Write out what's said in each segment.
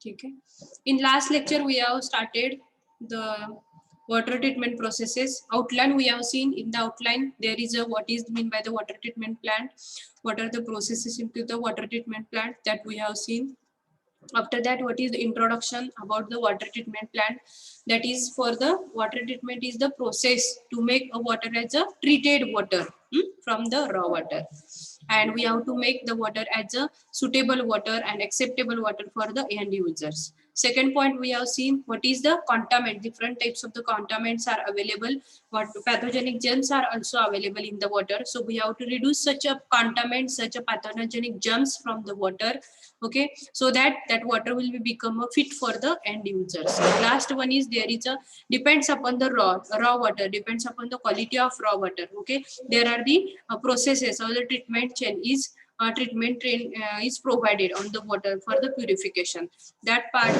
ठीक आहे. In last lecture we have started the water treatment processes. Outline we have seen. In the outline there is a what is mean by the water treatment plant, what are the processes into the water treatment plant that we have seen. After that, what is the introduction about the water treatment plant? That is, for the water treatment is the process to make a water as a treated water from the raw water, and we have to make the water as a suitable water and acceptable water for the end users. Second point, we have seen what is the contaminant. Different types of the contaminants are available. What pathogenic germs are also available in the water. So we have to reduce such a contaminant, such a pathogenic germs from the water. Okay, so that water will become a fit for the end users. Last one is there is a depends upon the raw water, depends upon the quality of raw water. Okay, there are the processes or the treatment chain is is provided on the water for the purification. That part,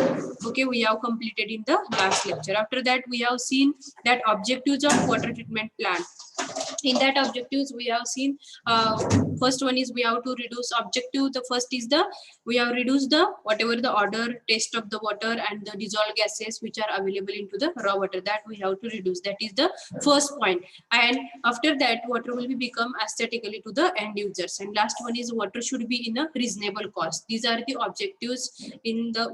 okay, we have completed in the last lecture. After that, we have seen that objectives of water treatment plant. In that objectives, we have seen first one is we have to reduce objective. The first is the we have reduced the whatever the odor, taste of the water and the dissolved gases which are available into the raw water, that we have to reduce. That is the first point. And after that, water will be become aesthetically to the end users. And last one is water should be in a reasonable cost. These are the objectives in the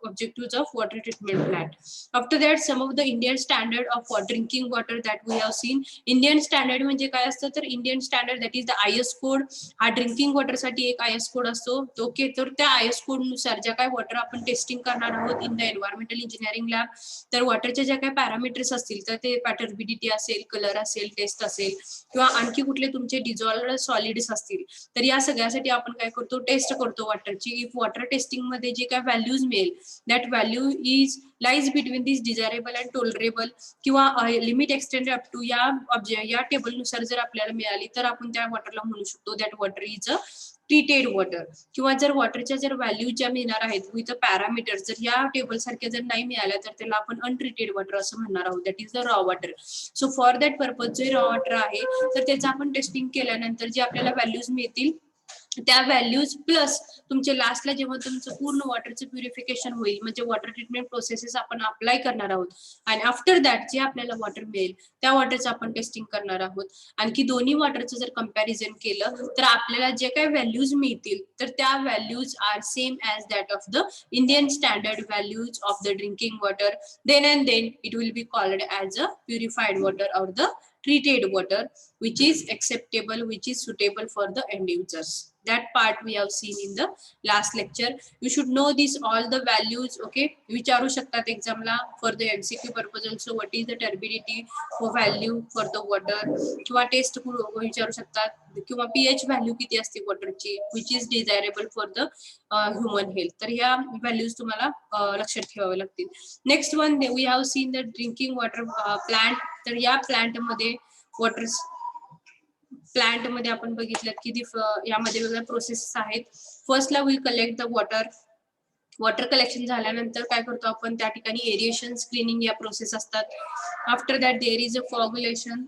objectives of water treatment plant. After that, some of the Indian standard of drinking water that we have seen. Indian standard म्हणजे काय असतं तर Indian standard that is the IS code. हा drinking water साठी एक IS code असतो. Okay, तर त्या IS कोड नुसार ज्या काय वॉटर आपण टेस्टिंग करणार आहोत in the environmental engineering lab, तर वॉटरच्या ज्या काही पॅरामीटर्स असतील तर ते टर्बिडिटी असेल, कलर असेल, टेस्ट असेल किंवा आणखी कुठले तुमचे डिझॉल्व्ड सॉलिड्स असतील, तर या सगळ्यासाठी आपण काय करतो, टेस्ट करतो वॉटरची. इफ वॉटर टेस्टिंग मध्ये जे काय व्हॅल्यूज मिळेल, that value is lies between this desirable and tolerable किंवा लिमिट एक्सटेंडेड अप टू या टेबल नुसार जर आपल्याला मिळाली तर आपण त्या वॉटरला म्हणू शकतो that water is a treated water. किंवा जर वॉटरच्या जर व्हॅल्यू ज्या मिळणार आहेत विथ पॅरामीटर्स जर या टेबल सारख्या जर नाही मिळाल्या तर त्याला आपण अनट्रीटेड वॉटर असं म्हणणार आहोत. That is the raw water. So for that purpose जे रॉ वॉटर आहे तर त्याचं आपण टेस्टिंग केल्यानंतर जे आपल्याला व्हॅल्यूज मिळतील त्या व्हॅल्यूज प्लस तुमचे लास्टला जेव्हा तुमचं पूर्ण वॉटरचं प्युरिफिकेशन होईल म्हणजे वॉटर ट्रीटमेंट प्रोसेसेस आपण अप्लाय करणार आहोत आणि आफ्टर दॅट जे आपल्याला वॉटर मिळेल त्या वॉटरचं आपण टेस्टिंग करणार आहोत. आणखी दोन्ही वॉटरचं जर कंपॅरिझन केलं तर आपल्याला जे काही व्हॅल्यूज मिळतील तर त्या values are same as that of the Indian standard values of the drinking water. Then and then it will be called as a purified water और the treated water which is acceptable, which is suitable for the end users. That part we have seen in the last lecture. You should know this all the values. Okay, विचारू शकतात exam ला for the MCQ purpose also. What is the turbidity value for the water किंवा taste विचारू शकतात किंवा pH value किती असते वॉटरची which is desirable for the human health. तर या व्हॅल्यूज तुम्हाला लक्षात ठेवावे लागतील. Next one we have seen the drinking water plant. तर या प्लांट मध्ये वॉटर प्लांट मध्ये आपण बघितलं की यामध्ये वेगवेगळ्या प्रोसेस आहेत. फर्स्टला we collect the water. Water collection झाल्यानंतर काय करतो आपण त्या ठिकाणी एरिएशन, स्क्रीनिंग या प्रोसेस असतात. After that there is a coagulation.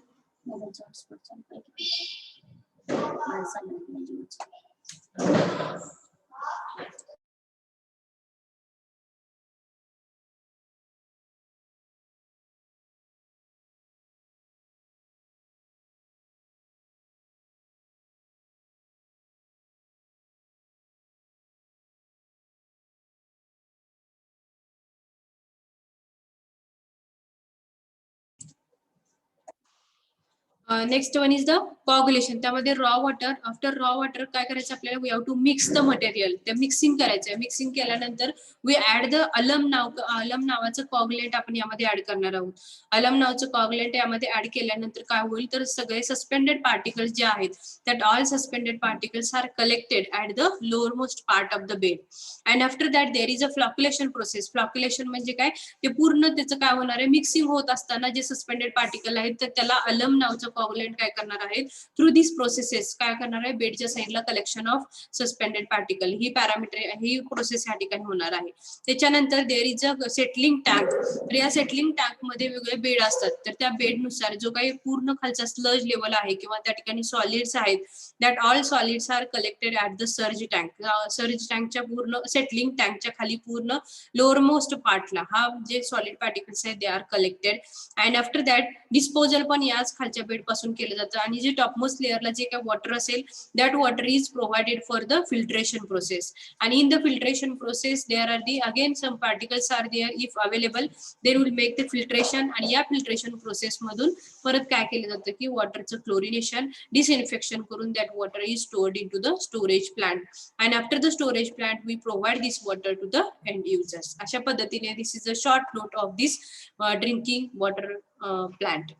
Next one is the coagulation. त्यामध्ये raw water. After raw water काय करायचं आपल्याला, we have to mix the material. ते मिक्सिंग करायचं. मिक्सिंग केल्यानंतर वी ऍड द अलम नावाचं कॉग्युलेंट आपण यामध्ये ऍड करणार आहोत. अलम नावाचं कॉग्युलेंट यामध्ये ऍड केल्यानंतर काय होईल तर सगळे सस्पेंडेड पार्टिकल्स जे आहेत that all suspended particles are collected at the lowermost part of the bed. And after that there is a flocculation process. Flocculation म्हणजे काय, ते पूर्ण त्याचं काय होणार आहे, मिक्सिंग होत असताना जे सस्पेंडेड पार्टिकल आहेत तर त्याला अलम नावाचं कॉगुलेंट काय करणार आहेत थ्रू दिस प्रोसेसेस काय करणार आहे बेडच्या साईडला कलेक्शन ऑफ सस्पेंडेड पार्टिकल ही पॅरामीटर ही प्रोसेस या ठिकाणी होणार आहे. त्याच्यानंतर there is a settling tank. तर या सेटलिंग टँक मध्ये वेगवेगळे बेड असतात. तर त्या बेडनुसार जो काही पूर्ण खालचा स्लज लेवल आहे किंवा त्या ठिकाणी सॉलिड्स आहेत that all solids are collected at the surge tank. Surge टँकच्या पूर्ण सेटलिंग टँकच्या खाली पूर्ण लोअर मोस्ट पार्टला हा जे सॉलिड पार्टिकल्स आहेत they are collected and after that disposal पण याच खालच्या बेड पासून केलं जातं. आणि जे टॉपमोस्ट लेअरला जे काही वॉटर असेल that water is provided for the filtration process. आणि in the filtration process there are the again some particles are there if available they will make the filtration. आणि या फिल्ट्रेशन प्रोसेस मधून परत काय केलं जातं की वॉटरचं क्लोरिनेशन डिसइन्फेक्शन करून that water is stored in to the storage plant and after the storage plant we provide this water to the end users. अशा पद्धतीने this is a short note of this drinking water plant.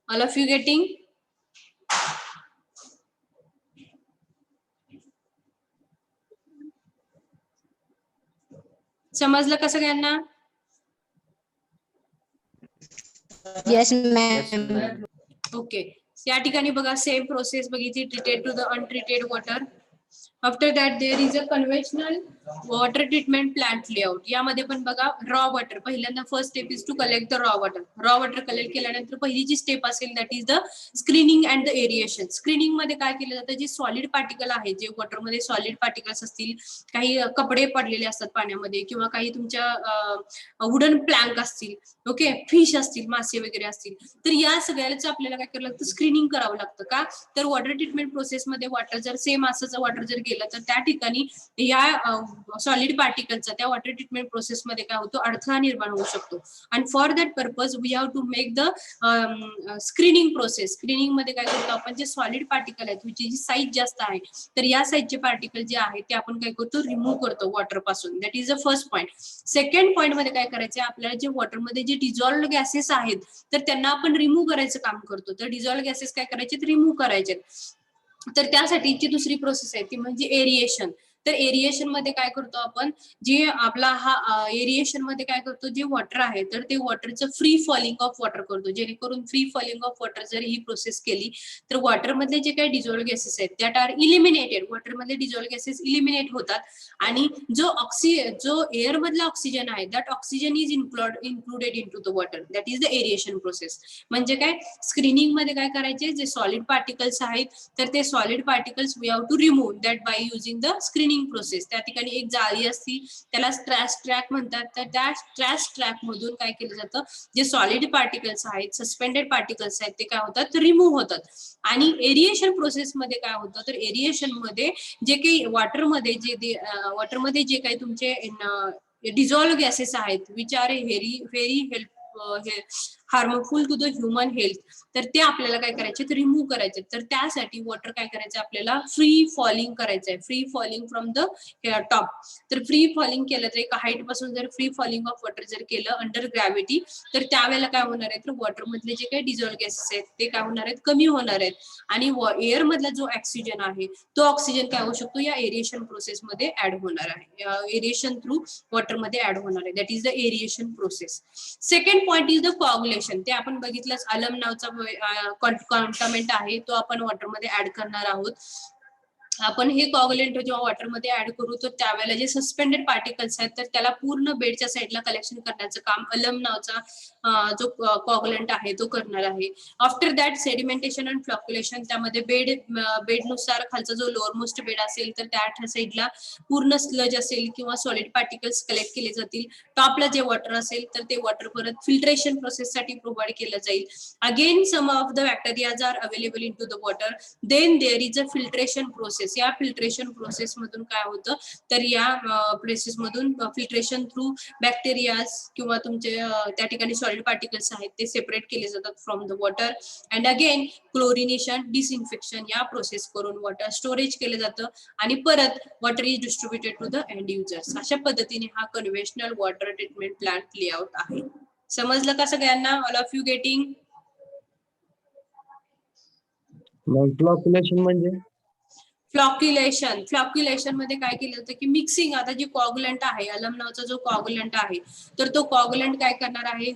All of you getting? समजलं का सगळ्यांना? Yes ma'am. Okay. या ठिकाणी बघा same process बघितली treated to the untreated water. After that there is a conventional water treatment plant layout. यामध्ये पण बघा रॉ वॉटर पहिल्यांदा first step is to collect the raw water. Raw water collect केल्यानंतर पहिली जी स्टेप असेल that is the screening and the aeration. Screening मध्ये काय केलं जातं जे सॉलिड पार्टिकल आहे जे वॉटरमध्ये सॉलिड पार्टिकल्स असतील काही कपडे पडलेले असतात पाण्यामध्ये किंवा काही तुमच्या वुडन प्लॅंक असतील ओके फिश असतील मासे वगैरे असतील तर या सगळ्याच आपल्याला काय करावं लागतं स्क्रीनिंग करावं लागतं. का तर वॉटर ट्रीटमेंट प्रोसेसमध्ये वॉटर जर सेम असंच वॉटर जर गेलं तर त्या ठिकाणी या सॉलिड पार्टिकलचा त्या वॉटर ट्रीटमेंट प्रोसेसमध्ये काय होतो अडथळा निर्माण होऊ शकतो. आणि for that purpose we have to make the screening process. Screening मध्ये काय करतो आपण जे सॉलिड पार्टिकल आहेत जी साईज जास्त आहे तर या साईजचे पार्टिकल जे आहेत ते आपण काय करतो रिमूव्ह करतो वॉटर पासून. That is the first point. Second point मध्ये काय करायचं आपल्याला जे वॉटरमध्ये जे डिझॉल्व्ड गॅसेस आहेत तर त्यांना आपण रिमूव्ह करायचं काम करतो. तर डिझॉल्व्ड गॅसेस काय करायचे रिमूव्ह करायचे. तर त्यासाठीची दुसरी प्रोसेस आहे ती म्हणजे एरिएशन. तर एरिएशन मध्ये काय करतो आपण जे आपला हा एरिएशन मध्ये काय करतो जे वॉटर आहे तर ते वॉटरचं फ्री फॉलिंग ऑफ वॉटर करतो. जेणेकरून फ्री फॉलिंग ऑफ वॉटर जर ही प्रोसेस केली तर वॉटर मधले जे काही डिझॉल्व्ड गॅसेस आहेत दॅट आर इलिमिनेटेड. वॉटर मधले डिझॉल्व्ड गॅसेस इलिमिनेट होतात आणि जो एअर मधला ऑक्सिजन आहे that oxygen is included in to the water. That is the aeration process. म्हणजे काय स्क्रीनिंग मध्ये काय करायचे जे सॉलिड पार्टिकल्स आहेत तर ते solid particles we have to remove that by using the screening process. त्या ठिकाणी एक जाळी असती त्याला स्ट्रॅश ट्रॅक म्हणतात. तर त्या स्ट्रॅश ट्रॅक मधून काय केलं जातं जे सॉलिड पार्टिकल्स आहेत सस्पेंडेड पार्टिकल्स आहेत ते काय होतात रिमूव्ह होतात. आणि एरिएशन प्रोसेस मध्ये काय होतं तर एरिएशन मध्ये जे काही वॉटरमध्ये जे काही तुमचे डिझॉल्व्ह गॅसेस आहेत which are very harmful to the human health तर ते आपल्याला काय करायचे तर रिमूव्ह करायचे. तर त्यासाठी वॉटर काय करायचं आपल्याला फ्री फॉलिंग करायचंय. Free falling from the top. तर फ्री फॉलिंग केलं तर एका हाईट पासून जर फ्री फॉलिंग ऑफ वॉटर जर केलं अंडर ग्रॅव्हिटी तर त्यावेळेला काय होणार आहे तर वॉटर मधले जे काही डिझॉल्व्ह गॅसेस आहेत ते काय होणार आहेत कमी होणार आहेत. आणि एअर मधला जो ऑक्सिजन आहे तो ऑक्सिजन काय होऊ शकतो या एरिएशन प्रोसेस मध्ये ऍड होणार आहे. एरिएशन थ्रू वॉटर मध्ये ऍड होणार आहे. That is the aeration process. Second point is the coagulation. ते आपण बघितलंच अलम नावचा कॉन्टामेंट आहे तो आपण वॉटरमध्ये ऍड करणार आहोत. आपण हे कॉग्युलेंट जेव्हा वॉटरमध्ये ऍड करू तर त्यावेळेला जे सस्पेंडेड पार्टिकल्स आहेत तर त्याला पूर्ण बेडच्या साईडला कलेक्शन करण्याचं काम अलम नावचा जो कॉग्युलेंट आहे तो करणार आहे. After that sedimentation and flocculation. त्यामध्ये बेडनुसार खालचा जो लोअर मोस्ट बेड असेल तर त्या साईडला पूर्ण स्लज असेल किंवा सॉलिड पार्टिकल्स कलेक्ट केले जातील. टॉपला जे वॉटर असेल तर ते वॉटर परत फिल्ट्रेशन प्रोसेससाठी प्रोव्हाइड केलं जाईल. Again some of the bacterias are available in to the water. Then there is a filtration process. या फिल्ट्रेशन प्रोसेस मधून काय होतं तर या प्रोसेस मधून फिल्ट्रेशन थ्रू बॅक्टेरियाज किंवा तुमचे त्या ठिकाणी सॉलिड पार्टिकल्स आहेत ते सेपरेट केले जातात from the water. And again chlorination disinfection या प्रोसेस करून वॉटर स्टोरेज केलं जातं आणि परत water is distributed to the end users. अशा पद्धतीने हा conventional water treatment plant layout आहे. समजलं का सगळ्यांना? All of you getting? Flocculation म्हणजे फ्लॉक्युलेशन मध्ये काय केलं होतं की मिक्सिंग, आता जे कॉग्युलंट आहे अलम नावाचा जो कॉग्युलंट आहे तर तो कॉग्युलंट काय करणार आहे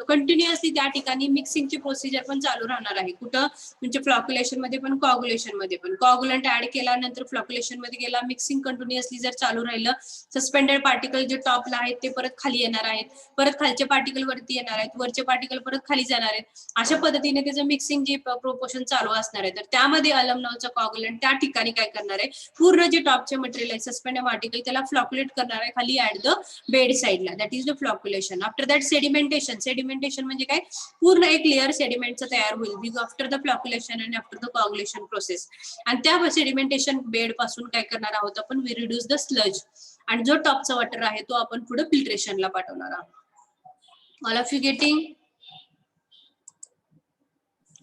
कंटिन्युअसली त्या ठिकाणी मिक्सिंगची प्रोसिजर पण चालू राहणार आहे. कुठं म्हणजे फ्लॉक्युलेशन मध्ये पण कॉग्युलेशन मध्ये पण कॉग्युलंट ऍड केल्यानंतर फ्लॉक्युलेशन मध्ये गेला, मिक्सिंग कंटिन्युअसली जर चालू राहिलं, सस्पेंडेड पार्टिकल जे टॉपला आहेत ते परत खाली येणार आहेत, परत खालचे पार्टिकल वरती येणार आहेत, वरचे पार्टिकल परत खाली जाणार आहेत. अशा पद्धतीने त्याचं मिक्सिंग जे प्रोपोर्शन चालू असणार आहे. तर त्यामध्ये अलम नावाचा कॉग्युलंट त्या ठिकाणी काय करणार आहे, पूर्ण जे टॉपचे मटेरियल आहे सस्पेंडेड पार्टिकल त्याला फ्लॉक्युलेट करणार आहे खाली ऍट द बेड साइडला. That is the flocculation. After that sedimentation म्हणजे काय, पूर्ण एक लेअर सेडिमेंटचं तयार होईल आफ्टर द फ्लॉक्युलेशन आणि आफ्टर द कॉग्युलेशन प्रोसेस. आणि त्या सेडिमेंटेशन बेड पासून काय करणार आहोत आपण, वी रिड्यूस द स्लज, आणि जो टॉपचा वॉटर आहे तो आपण पुढे फिल्ट्रेशनला पाठवणार आहोत. All of you getting?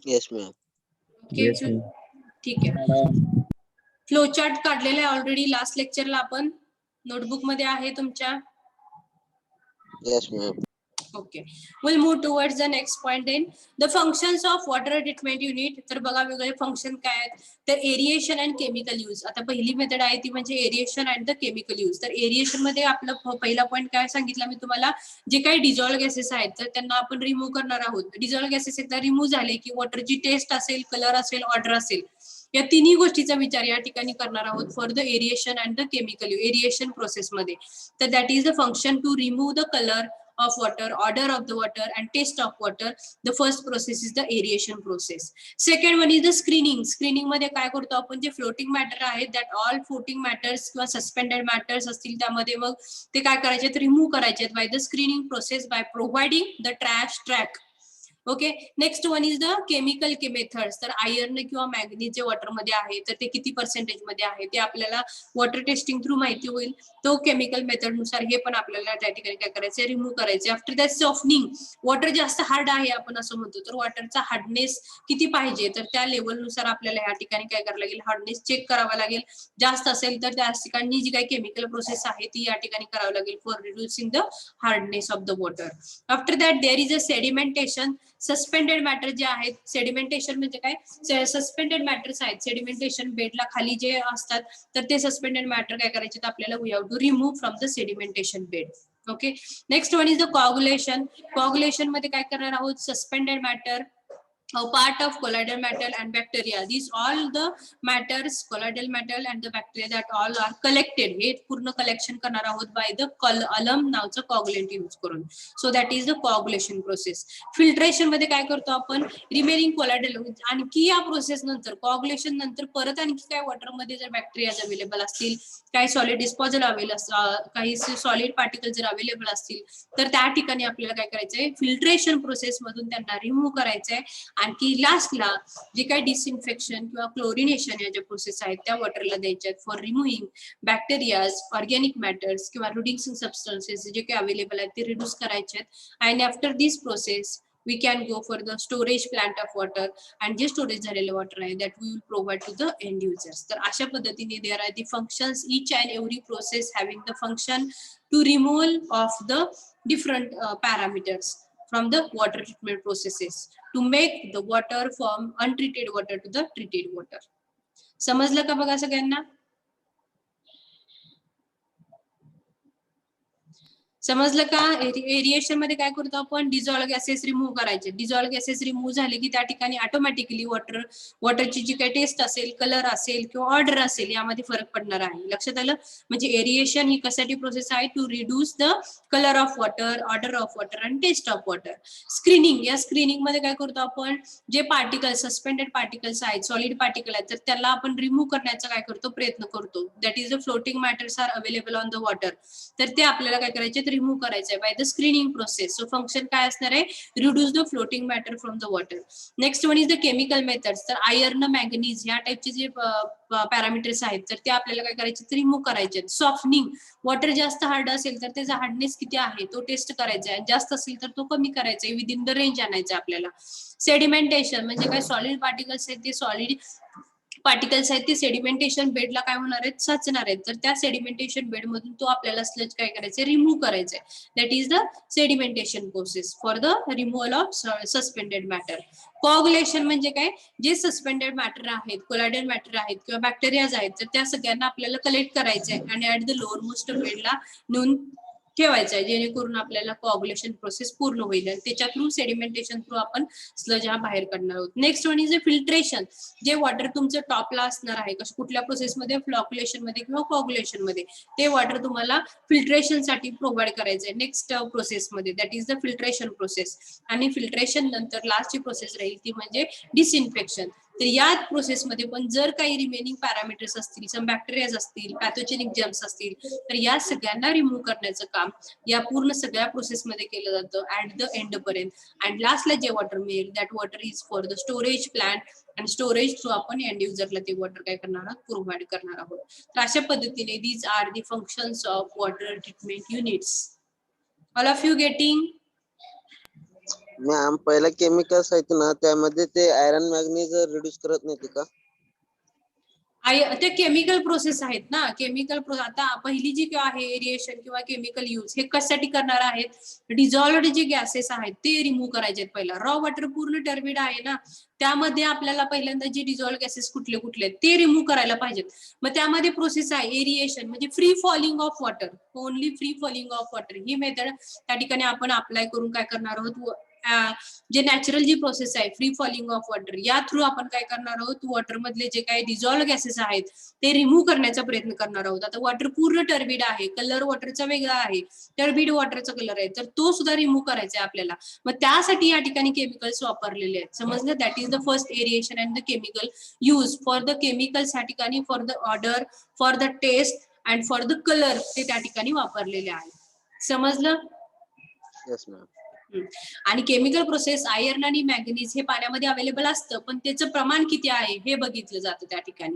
Yes, ma'am. Okay, ठीक आहे. फ्लो चार्ट काढलेला आहे ऑलरेडी लास्ट लेक्चरला आपण, नोटबुक मध्ये आहे तुमच्या. Yes, ma'am. Okay, we'll move towards the next point then. The functions of water treatment unit. तर बघा वेगळे फंक्शन काय आहेत, तर एरिएशन अँड केमिकल यूज. आता पहिली मेथड आहे ती म्हणजे aeration and the chemical use. तर एरिएशन मध्ये आपलं पहिला पॉईंट काय सांगितलं मी तुम्हाला, जे काही डिझॉल्व गॅसेस आहेत तर त्यांना आपण रिमूव्ह करणार आहोत. डिझॉल्व गॅसेस एकदा रिमूव्ह झाले की वॉटरची टेस्ट असेल, कलर असेल, ऑर्डर असेल, या तिन्ही गोष्टीचा विचार या ठिकाणी करणार आहोत for the aeration and the chemical aeration process मध्ये. तर that is the function to remove the colour of water, order of the water and taste of water. The first process is the aeration process. Second one is the screening मध्ये काय करतो आपण, जे floating matter आहे that all floating matters किंवा suspended matters असतील त्यामध्ये मग ते काय करायचे, रिमूव्ह करायचे by the screening process by providing the trash track. Okay, next one is the chemical methods. तर आयर्न किंवा मॅग्नीज जे वॉटर मध्ये आहे तर ते किती पर्सेंटेज मध्ये आहे ते आपल्याला वॉटर टेस्टिंग थ्रू माहिती होईल. तो केमिकल मेथड नुसार हे पण आपल्याला त्या ठिकाणी काय करायचं, रिमूव्ह करायचे. आफ्टर दॅट सॉफ्टनिंग, वॉटर जास्त हार्ड आहे आपण असं म्हणतो तर वॉटरचा हार्डनेस किती पाहिजे तर त्या लेवलनुसार आपल्याला या ठिकाणी काय करावं लागेल, हार्डनेस चेक करावा लागेल. जास्त असेल तर त्या ठिकाणी जी काही केमिकल प्रोसेस आहे ती या ठिकाणी करावी लागेल for reducing the hardness of the water. After that there is a sedimentation. Suspended matter जे आहेत, सेडिमेंटेशन म्हणजे काय, सस्पेंडेड मॅटर्स आहेत सेडिमेंटेशन बेडला खाली जे असतात तर ते सस्पेंडेड मॅटर काय करायचे तर आपल्याला we have to remove from the sedimentation bed. Okay, next one is the coagulation मध्ये काय करणार आहोत, suspended matter, part of colloidal matter and bacteria. These all the matters, colloidal matter and the bacteria that all are collected. हे पूर्ण collection करणार आहोत by the alum नावचं coagulant use करून. So that is the coagulation process. Filtration मध्ये काय करतो आपण, remaining colloidal, आणखी या प्रोसेस नंतर coagulation नंतर परत आणखी काय वॉटर मध्ये जर बॅक्टेरिया अवेलेबल असतील, काही सॉलिड डिस्पोजल काही सॉलिड पार्टिकल जर अवेलेबल असतील तर त्या ठिकाणी आपल्याला काय करायचंय, फिल्ट्रेशन प्रोसेस मधून त्यांना रिमूव्ह करायचंय. आणखी लास्टला जे काही डिसइन्फेक्शन किंवा क्लोरिनेशन या ज्या प्रोसेस आहेत त्या वॉटरला द्यायच्या for removing bacterias, organic matters किंवा रिड्युसिंग सबस्टन्सेस जे काही अवेलेबल आहेत ते रिड्यूस करायचे आहेत. And after this process we can go for the storage plant of water, and जे स्टोरेज झालेलं वॉटर आहे that we will provide to the end users. तर अशा पद्धतीने there are the functions, each and every process having the function to removal of the different parameters from the water treatment processes to make the water from untreated water to the treated water. समजलं का बघा सगळ्यांना? समजलं का? Aeration मध्ये काय करतो आपण, डिझॉल्व गॅसेस रिमूव्ह करायचे. डिझॉल्व गॅसेस रिमूव्ह झाले की त्या ठिकाणी ऑटोमॅटिकली वॉटरची जी काही टेस्ट असेल, कलर असेल किंवा ऑर्डर असेल यामध्ये फरक पडणार आहे. लक्षात आलं? म्हणजे एरिएशन ही कशासाठी प्रोसेस आहे, to reduce the colour of water, odour of water आणि टेस्ट ऑफ वॉटर. स्क्रीनिंग, या स्क्रीनिंग मध्ये काय करतो आपण, जे पार्टिकल सस्पेंडेड पार्टिकल्स आहेत, सॉलिड पार्टिकल आहेत तर त्याला आपण रिमूव्ह करण्याचा काय करतो, प्रयत्न करतो. That is the floating matters are available on the water. तर ते आपल्याला काय करायचे, रिमूव्ह करायचं आहे by the screening process. So function काय असणार आहे, reduce the floating matter from the water. Next one is the chemical methods. तर आयर्न, मॅग्नीज या टाइपचे जे पॅरामीटर्स आहेत तर ते आपल्याला काय करायचे, रिमूव्ह करायचे. सॉफ्टनिंग, वॉटर जास्त हार्ड असेल तर त्याचा हार्डनेस किती आहे तो टेस्ट करायचा आहे, जास्त असेल तर तो कमी करायचा आहे, विदिन द रेंज आणायचं आपल्याला. सेडिमेंटेशन म्हणजे काय, सॉलिड पार्टिकल्स आहेत ते सॉलिड पार्टिकल्स आहेत ते सेडिमेंटेशन बेडला काय होणार आहेत, साचणार आहेत. तर त्या सेडिमेंटेशन बेड मधून तो आपल्याला स्लज काय करायचंय, रिमूव्ह करायचंय. That is the sedimentation process for the removal of suspended matter. Coagulation म्हणजे काय, जे सस्पेंडेड मॅटर आहेत, कोलायडल मॅटर आहेत किंवा बॅक्टेरियाज आहेत, तर त्या सगळ्यांना आपल्याला कलेक्ट करायचंय आणि ऍट द लोअर मोस्ट बेडला नेऊन ठेवायचं आहे, जेणेकरून आपल्याला कोअग्युलेशन प्रोसेस पूर्ण होईल. आणि त्याच्या थ्रू सेडिमेंटेशन थ्रू आपण स्लज हा बाहेर काढणार आहोत. Next one is a filtration. जे वॉटर तुमचं टॉपला असणार आहे, कुठल्या प्रोसेसमध्ये, फ्लॉक्युलेशन मध्ये किंवा कोअग्युलेशन मध्ये, ते वॉटर तुम्हाला फिल्ट्रेशन साठी प्रोव्हाइड करायचंय नेक्स्ट प्रोसेसमध्ये. That is the filtration process. आणि फिल्ट्रेशन नंतर लास्टची प्रोसेस राहील ती म्हणजे डिसइन्फेक्शन. तर या प्रोसेसमध्ये पण जर काही रिमेनिंग पॅरामीटर्स असतील, सम बॅक्टेरियाज असतील, पॅथोजेनिक जर्म्स असतील, तर या सगळ्यांना रिमूव्ह करण्याचं काम या पूर्ण सगळ्या प्रोसेसमध्ये केलं जातं ऍट द एंड पर्यंत. अँड लास्टला जे वॉटर मिळेल, that water is for the storage plant. आणि स्टोरेज थ्रू आपण एंड युजरला ते वॉटर काय करणार आहोत, प्रोव्हाइड करणार आहोत. तर अशा पद्धतीने these are the functions of water treatment units. All of you getting? Ma'am पहिला केमिकल्स आहेत ना, त्यामध्ये ते आयरन मॅग्नीज रिड्यूस करत नाही का? ते केमिकल प्रोसेस आहेत ना, केमिकल आता पहिली जी आहे एरिएशन किंवा केमिकल यूज, हे कशासाठी करणार आहेत, डिझॉल्व्ड जे गॅसेस आहेत ते रिमूव्ह करायचे आहेत. पहिला रॉ वॉटर पूर्ण टर्बिड आहे ना, त्यामध्ये आपल्याला पहिल्यांदा जे डिझॉल्व्ड गॅसेस कुठले कुठले आहेत ते रिमूव्ह करायला पाहिजेत. मग त्यामध्ये प्रोसेस आहे एरिएशन, म्हणजे free falling of water, only free falling of water. He method त्या ठिकाणी आपण अप्लाय करून काय करणार आहोत, जे नॅचरल जी प्रोसेस आहे फ्री फॉलिंग ऑफ वॉटर, या थ्रू आपण काय करणार आहोत, वॉटर मधले जे काही डिझॉल्व्ड गॅसेस आहेत ते रिमूव्ह करण्याचा प्रयत्न करणार आहोत. आता वॉटर पूर्ण टर्बिड आहे, कलर वॉटरचा वेगळा आहे, टर्बिड वॉटरचा कलर आहे, तर तो सुद्धा रिमूव्ह करायचा आहे आपल्याला. मग त्यासाठी या ठिकाणी केमिकल्स वापरलेले आहेत. समजलं? That is the first aeration and the chemical use. For the chemicals या ठिकाणी for the odour, for the taste and for the colour ते त्या ठिकाणी वापरलेले आहे. समजलं? Yes ma'am. आणि केमिकल प्रोसेस आयर्न आणि मॅंगनीज हे पाण्यामध्ये अवेलेबल असतं, पण त्याचं प्रमाण किती आहे हे बघितलं जातं त्या ठिकाणी.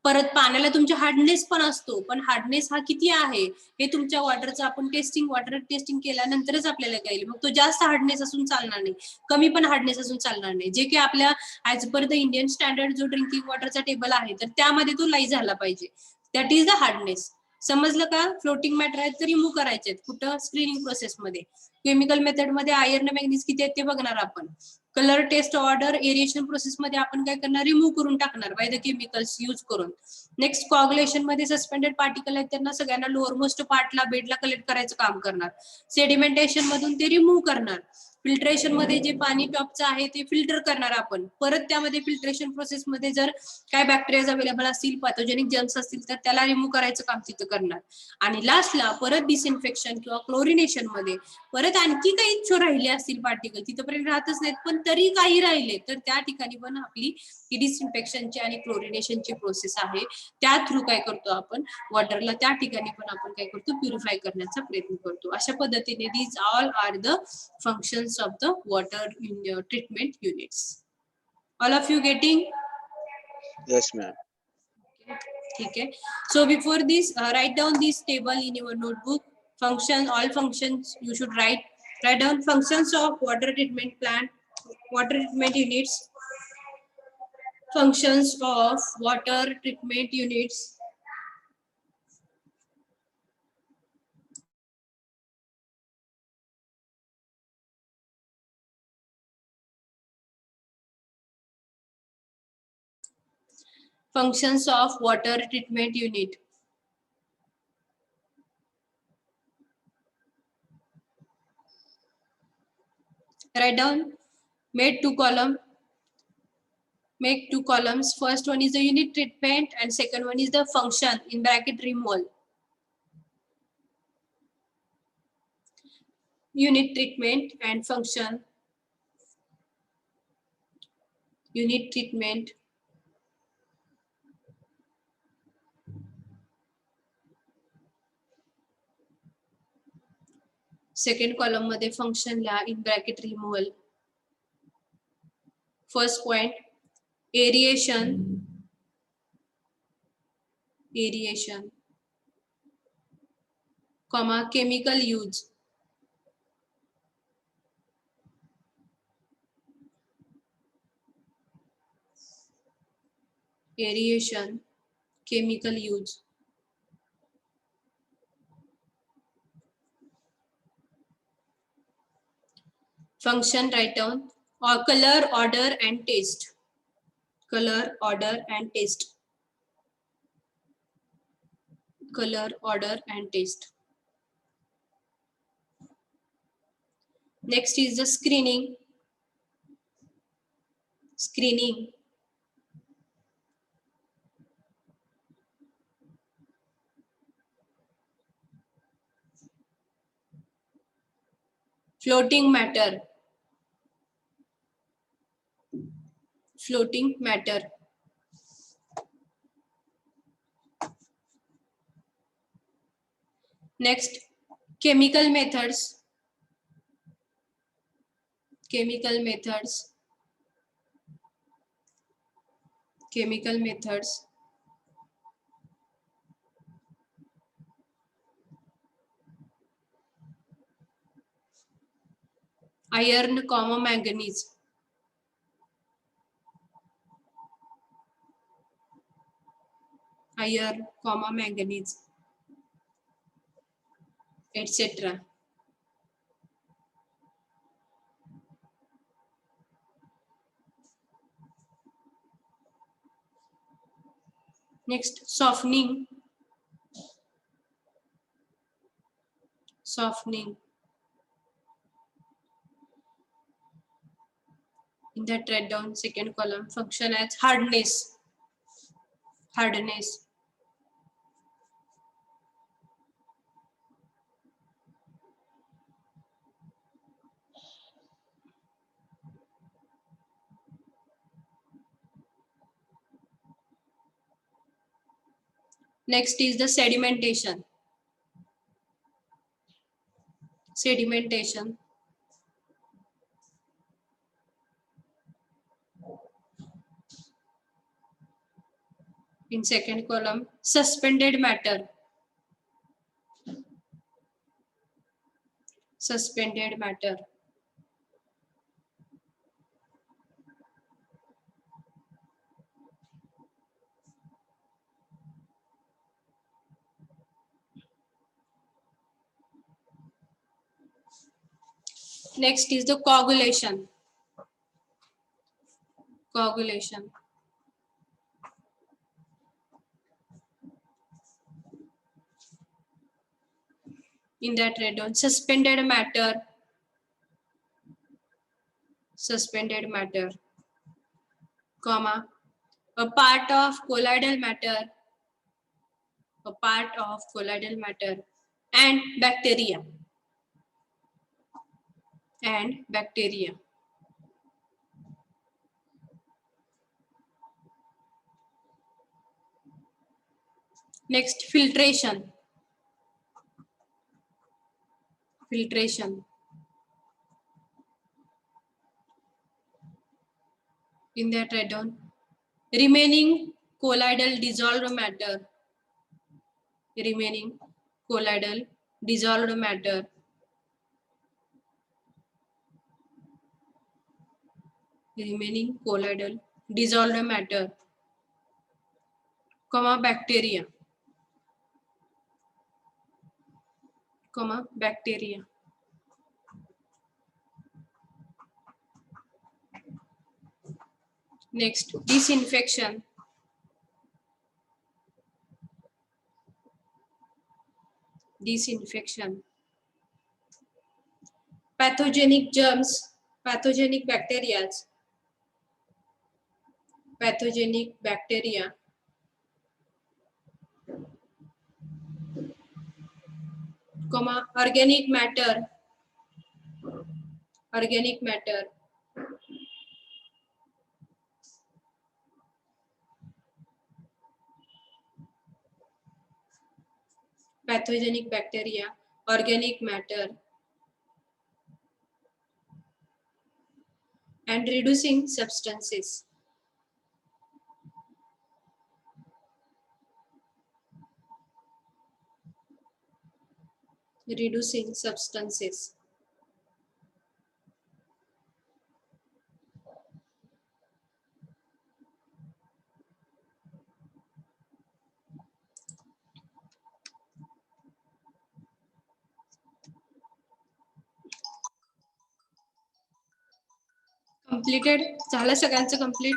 परत पाण्याला तुमच्या हार्डनेस पण असतो, पण हार्डनेस हा किती आहे हे तुमच्या वॉटरचं आपण वॉटर टेस्टिंग केल्यानंतरच आपल्याला कळेल. मग तो जास्त हार्डनेस असून चालणार नाही, कमी पण हार्डनेस असून चालणार नाही. जे की आपल्या as per the Indian standard जो ड्रिंकिंग वॉटरचा टेबल आहे, तर त्यामध्ये तो लाई झाला पाहिजे. That is the hardness. समजलं का? फ्लोटिंग मॅटर आहेत तर रिमूव्ह करायचे आहेत. कुठं? स्क्रीनिंग प्रोसेसमध्ये. केमिकल मेथड मध्ये आयर्न मॅग्नीज किती आहेत ते बघणार आपण. Colour taste odour aeration process मध्ये आपण काय करणार, रिमूव्ह करून टाकणार बाय द केमिकल्स यूज करून. नेक्स्ट कोअग्युलेशन मध्ये सस्पेंडेड पार्टिकल आहेत त्यांना सगळ्यांना लोअर मोस्ट पार्टला बेडला कलेक्ट करायचं काम करणार. सेडिमेंटेशन मधून ते रिमूव्ह करणार. फिल्ट्रेशन मध्ये जे पाणी टॉपचं आहे ते फिल्टर करणार आपण. परत त्यामध्ये फिल्ट्रेशन प्रोसेस मध्ये जर काय बॅक्टेरिया अवेलेबल असतील, पॅथोजेनिक जर्म्स असतील, तर त्याला रिमूव्ह करायचं काम तिथं करणार. आणि लास्टला परत डिसइन्फेक्शन किंवा क्लोरिनेशन मध्ये परत आणखी काही राहिले असतील पार्टिकल, तिथपर्यंत राहतच नाहीत पण तरी काही राहिले, तर त्या ठिकाणी पण आपली डिसइन्फेक्शनची आणि क्लोरिनेशनची प्रोसेस आहे. त्या थ्रू काय करतो आपण, वॉटरला त्या ठिकाणी पण आपण काय करतो, प्युरिफाय करण्याचा प्रयत्न करतो. अशा पद्धतीने these all are the functions of the water treatment units. All of you getting? Yes ma'am. ठीक आहे. So before this, write down this table in your notebook. All functions you should write down functions of water treatment plant, water treatment units, functions of water treatment units. Functions of water treatment unit. Write down, make two columns. First one is the unit treatment and second one is the function in bracket removal. Unit treatment and function. Unit treatment. Second column मध्ये function ला in bracket removal. First point, aeration, comma, chemical use. aeration, chemical use. Function write down, or color, order and taste. Color, order and taste. Color, order and taste. Next is the screening. Screening. Floating matter. Floating matter. Next, chemical methods. Chemical methods. Chemical methods. Iron, manganese. Iron, manganese, etc. Next, softening. Softening. In that, write down second column. Function as hardness. Hardness. Next is the sedimentation. Sedimentation. In second column, suspended matter. Suspended matter. Next is the coagulation. Coagulation. In that, write down suspended matter. Suspended matter, comma, a part of colloidal matter. A part of colloidal matter, and bacteria. And bacteria. Next, filtration. Filtration. In that, write down remaining colloidal dissolved matter. Remaining colloidal dissolved matter. Remaining colloidal dissolved matter, comma, bacteria. Comma, bacteria. Next, disinfection. Disinfection. Pathogenic germs, pathogenic bacteria. Pathogenic bacteria. Comma, organic matter. Organic matter. Pathogenic bacteria, organic matter. And reducing substances. Reducing substances. Completed झालं सगळ्यांचं complete.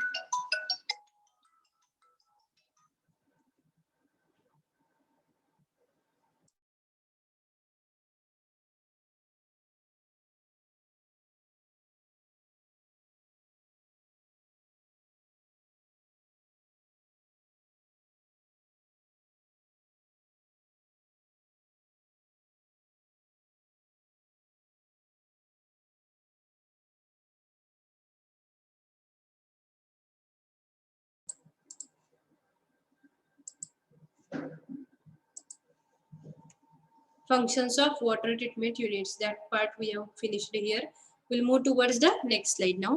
Functions of water treatment units, that part we have finished here. We'll move towards the next slide now.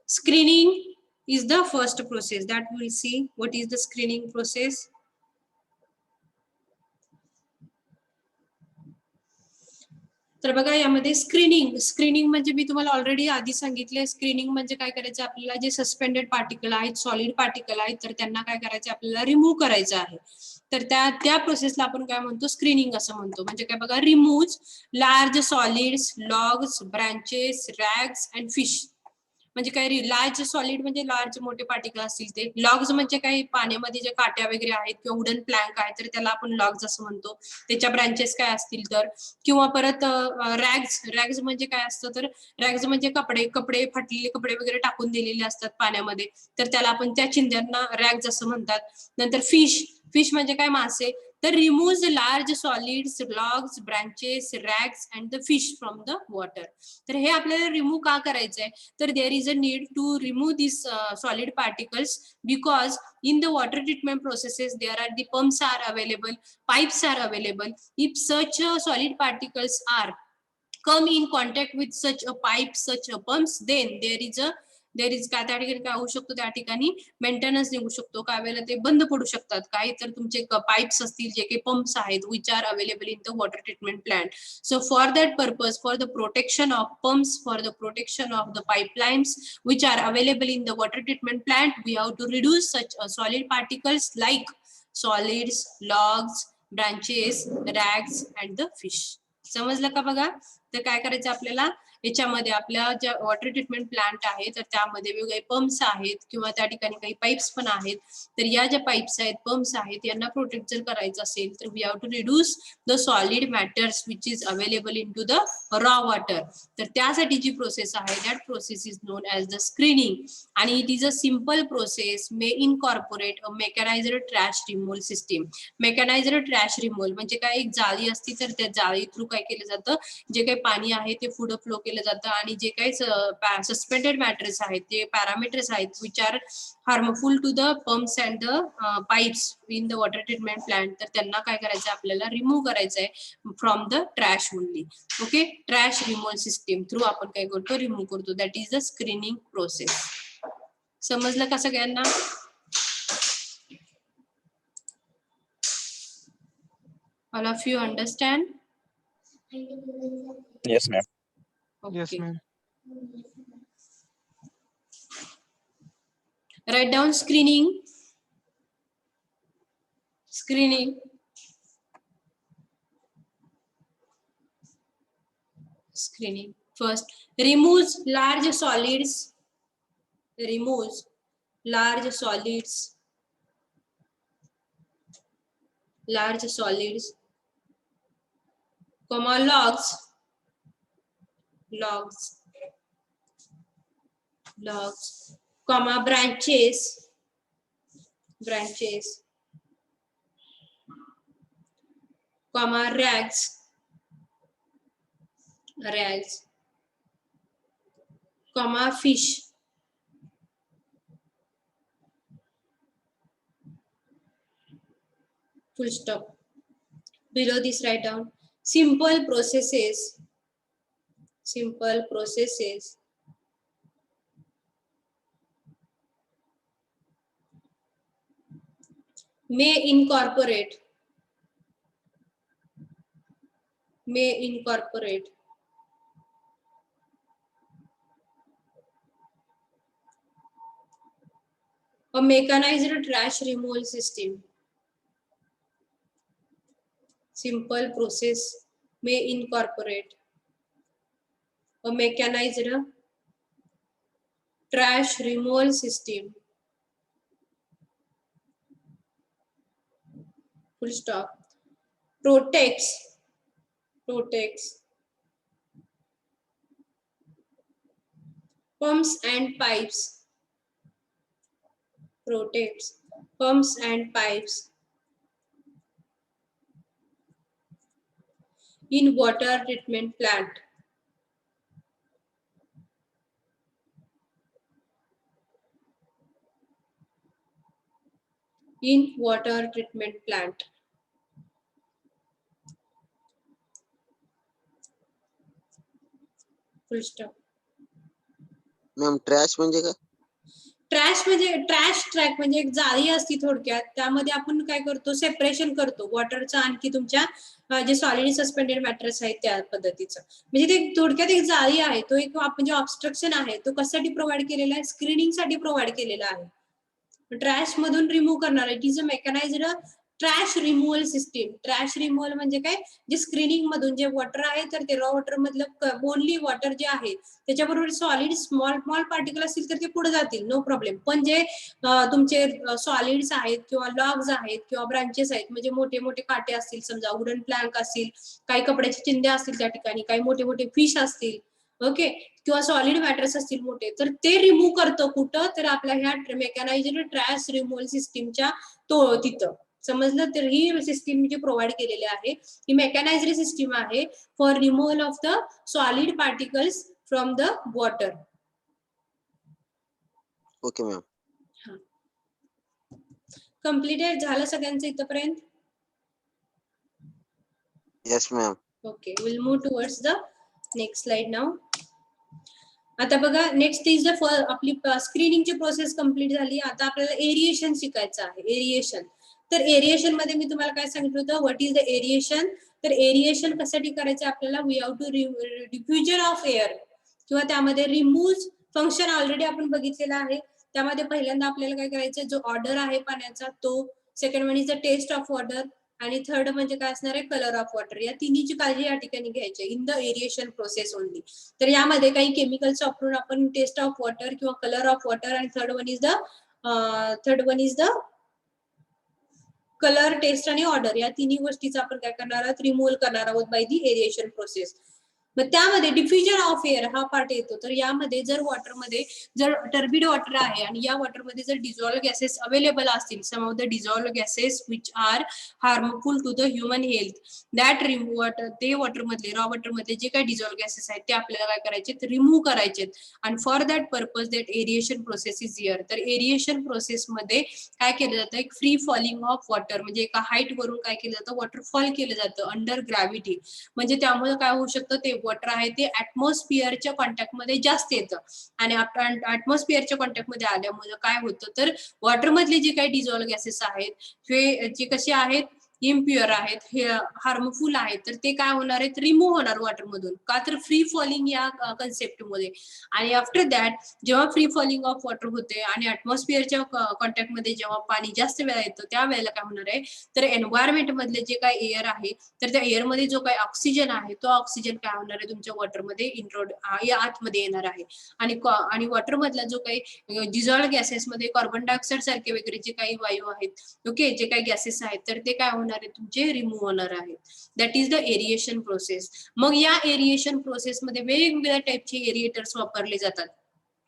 Screening is the first process that we'll see. What is the screening process? तर बघा यामध्ये screening म्हणजे मी तुम्हाला already आधी सांगितले. Screening म्हणजे काय करायचं, आपल्याला जे सस्पेंडेड पार्टिकल आहेत, सॉलिड पार्टिकल आहेत, तर त्यांना काय करायचं, आपल्याला रिमूव्ह करायचं आहे. तर त्या प्रोसेसला आपण काय म्हणतो, स्क्रीनिंग असं म्हणतो. म्हणजे काय बघा, remove large solids, logs, branches, rags and fish. म्हणजे काय, लार्ज सॉलिड म्हणजे लार्ज मोठे पार्टिकल असतील ते. लॉग्स म्हणजे काय, पाण्यामध्ये जे काट्या वगैरे आहेत किंवा वुडन प्लॅंक आहे, तर त्याला आपण लॉग्स असं म्हणतो. त्याच्या ब्रांचेस काय असतील तर, किंवा परत रॅग्स म्हणजे काय असतं, तर रॅग्स म्हणजे कपडे फाटलेले कपडे वगैरे टाकून दिलेले असतात पाण्यामध्ये, तर त्याला आपण त्या चिंध्यांना रॅग्स असं म्हणतात. नंतर फिश म्हणजे काय, मासे. तर remove large solids, logs, branches, rags and the fish from the water. तर हे आपल्याला रिमूव्ह का करायचंय, तर there is a need to remove this solid particles because in the water treatment processes there are the pumps are available, pipes are available. If such solid particles are come in contact with such a pipe, such a pumps, then there is काय त्या ठिकाणी काय होऊ शकतो, त्या ठिकाणी maintenance निघू शकतो. काय वेळेला ते बंद पडू शकतात. काही तर तुमचे पाइप्स असतील, जे काही पंप्स आहेत, which R available in the water treatment plant. So for that purpose, for the protection of pumps, for the protection of the pipelines which are available in the water treatment plant, we have to reduce such solid particles like solids, logs, branches, rags and the fish. समजलं का बघा. तर काय करायचं आपल्याला, याच्यामध्ये आपल्या ज्या वॉटर ट्रीटमेंट प्लांट आहे, तर त्यामध्ये वेगवेगळे पंप्स आहेत किंवा त्या ठिकाणी काही पाईप्स पण आहेत. तर या ज्या पाईप्स आहेत, पंप्स आहेत, यांना प्रोटेक्ट जर करायचं असेल, तर we have to reduce the solid matters which is available in to the raw water. तर त्यासाठी जी प्रोसेस आहे, that process is known as the screening. आणि it is a simple process, may incorporate a mechanized trash removal system. Mechanized trash removal म्हणजे काय, एक जाळी असती, तर त्या जाळी थ्रू काय केलं जातं, जे काही पाणी आहे ते पुढे फ्लो केलं जातं, आणि जे काही सस्पेंडेड मॅटर्स आहेत, जे पॅरामीटर्स आहेत, which are harmful to the pumps and the pipes in the water treatment plant, तर त्यांना काय करायचं, आपल्याला रिमूव्ह करायचं आहे from the trash only. Okay, trash removal system through आपण काय करतो, रिमूव्ह करतो. That is the screening process. समजलं का सगळ्यांना? All of you understand? Yes, ma'am. Okay. Yes, ma'am. Write down screening. Screening. Screening. First, removes large solids. Removes large solids. Large solids. Comma logs. Logs. Logs. Comma branches. Branches. Comma rags. Rags. Comma fish. Full stop. Below this, write down simple processes. Simple processes. May incorporate. May incorporate. A mechanized trash removal system. Simple process may incorporate a mechanized trash removal system. Full stop. Protects pumps and pipes. Protects pumps and pipes in water treatment plant. In water treatment plant. Full stop. Ma'am trash म्हणजे काय? Trash म्हणजे trash track म्हणजे एक जाळी असती थोडक्यात, त्यामध्ये आपण काय करतो, सेपरेशन करतो वॉटरचं आणखी तुमच्या जे सॉलिड सस्पेंडेड मॅटर्स आहेत त्या पद्धतीचं. म्हणजे ते थोडक्यात एक जाळी आहे, तो एक आपण जे ऑब्स्ट्रक्शन आहे तो कशासाठी प्रोव्हाइड केलेला आहे, स्क्रीनिंग साठी प्रोव्हाइड केलेला आहे. ट्रॅश मधून रिमूव्ह करणार. It is a mechanised trash removal system. Trash removal म्हणजे काय, जे स्क्रीनिंग मधून जे वॉटर आहे तर ते रॉ वॉटर मधलं ओनली वॉटर जे आहे त्याच्याबरोबर सॉलिड स्मॉल पार्टिकल असतील तर ते पुढे जातील, नो प्रॉब्लेम. पण जे तुमचे सॉलिड्स आहेत किंवा लॉग्स आहेत किंवा ब्रांचेस आहेत, म्हणजे मोठे मोठे काटे असतील, समजा वुडन प्लॅंक असतील, काही कपड्याचे चिंध्या असतील त्या ठिकाणी, काही मोठे मोठे फिश असतील, ओके, किंवा सॉलिड मॅटर्स असतील मोठे, तर ते रिमूव्ह करतं कुठं, तर आपल्या ह्या मेकॅनाइज्ड ट्रॅश रिमूव्हल सिस्टीमच्या तिथं. समजलं? तर ही सिस्टीम जी प्रोव्हाइड केलेली आहे ही मेकॅनाइज्ड सिस्टीम आहे for removal of the solid particles from the water. Okay ma'am. Completed झालं सगळ्यांचं इथपर्यंत? Yes ma'am. Okay, will move towards the next slide now. आता बघा, नेक्स्ट इज द आपली स्क्रीनिंगची प्रोसेस कंप्लीट झाली. आता आपल्याला एरिएशन शिकायचं आहे. एरिएशन. तर एरिएशन मध्ये मी तुम्हाला काय सांगितलं होतं, व्हॉट इज द एरिएशन. तर एरिएशन कशासाठी करायचं आपल्याला, we have to diffusion of air किंवा त्यामध्ये रिमूव्ह फंक्शन ऑलरेडी आपण बघितलेलं आहे. त्यामध्ये पहिल्यांदा आपल्याला काय करायचं, जो ऑर्डर आहे पाण्याचा तो, second one is the taste of water, आणि थर्ड म्हणजे काय असणार आहे, कलर ऑफ वॉटर. या तिन्हीची काळजी या ठिकाणी घ्यायची in the aeration process only. तर यामध्ये काही केमिकल्स वापरून आपण टेस्ट ऑफ वॉटर किंवा कलर ऑफ वॉटर, आणि third one is the colour, taste आणि ऑर्डर, या तिन्ही गोष्टीचा आपण काय करणार आहोत, रिमूव्ह करणार आहोत बाय दी एरिएशन प्रोसेस. मग त्यामध्ये डिफ्युजन ऑफ एअर हा पार्ट येतो. तर यामध्ये जर वॉटरमध्ये जर टर्बिड वॉटर आहे आणि या वॉटरमध्ये जर डिझॉल्व्ह गॅसेस अवेलेबल असतील, some of the dissolve gases which are harmful to the human health, that water, ते वॉटरमधले रॉ वॉटरमधले जे काही डिझॉल्व्ह गॅसेस आहेत ते आपल्याला काय करायचे, रिमूव्ह करायचे. आणि for that purpose that aeration process is here. तर एरिएशन प्रोसेसमध्ये काय केलं जातं, एक फ्री फॉलिंग ऑफ वॉटर, म्हणजे एका हाईट वरून काय केलं जातं, वॉटरफॉल केलं जातं अंडर ग्रॅव्हिटी. म्हणजे त्यामुळे काय होऊ शकतं, ते वॉटर आहे ते ऍटमॉस्फिअरच्या कॉन्टॅक्टमध्ये जास्त येतं, आणि ऍटमॉस्फिअरच्या कॉन्टॅक्टमध्ये आल्यामुळे काय होतं, तर वॉटर मधले जे काही डिझॉल्व्ह गॅसेस आहेत हे जे कसे आहेत, इम्प्युअर आहेत, हे हार्मफुल आहेत, तर ते काय होणार आहेत, रिमूव्ह होणार वॉटर मधून. का तर फ्री फॉलिंग या कन्सेप्ट मध्ये. आणि आफ्टर दॅट जेव्हा फ्री फॉलिंग ऑफ वॉटर होते आणि ऍटमॉस्फिअरच्या कॉन्टॅक्ट मध्ये जेव्हा पाणी जास्त वेळा येतं, त्या वेळेला काय होणार आहे, तर एन्व्हायरमेंट मधले जे काही एअर आहे, तर त्या एअर मध्ये जो काही ऑक्सिजन आहे तो ऑक्सिजन काय होणार आहे, तुमच्या वॉटरमध्ये आतमध्ये येणार आहे. आणि वॉटर मधला जो काही डिझॉल्व्ह गॅसेस मध्ये कार्बन डायऑक्साईड सारखे वगैरे जे काही वायू आहेत, ओके, जे काही गॅसेस आहेत, तर ते काय होणार आहे, तुमचे रिमूव्ह होणार आहेत. That is the aeration process. मग या एरिएशन प्रोसेसमध्ये वेगवेगळ्या टाईपचे एरिएटर्स वापरले जातात.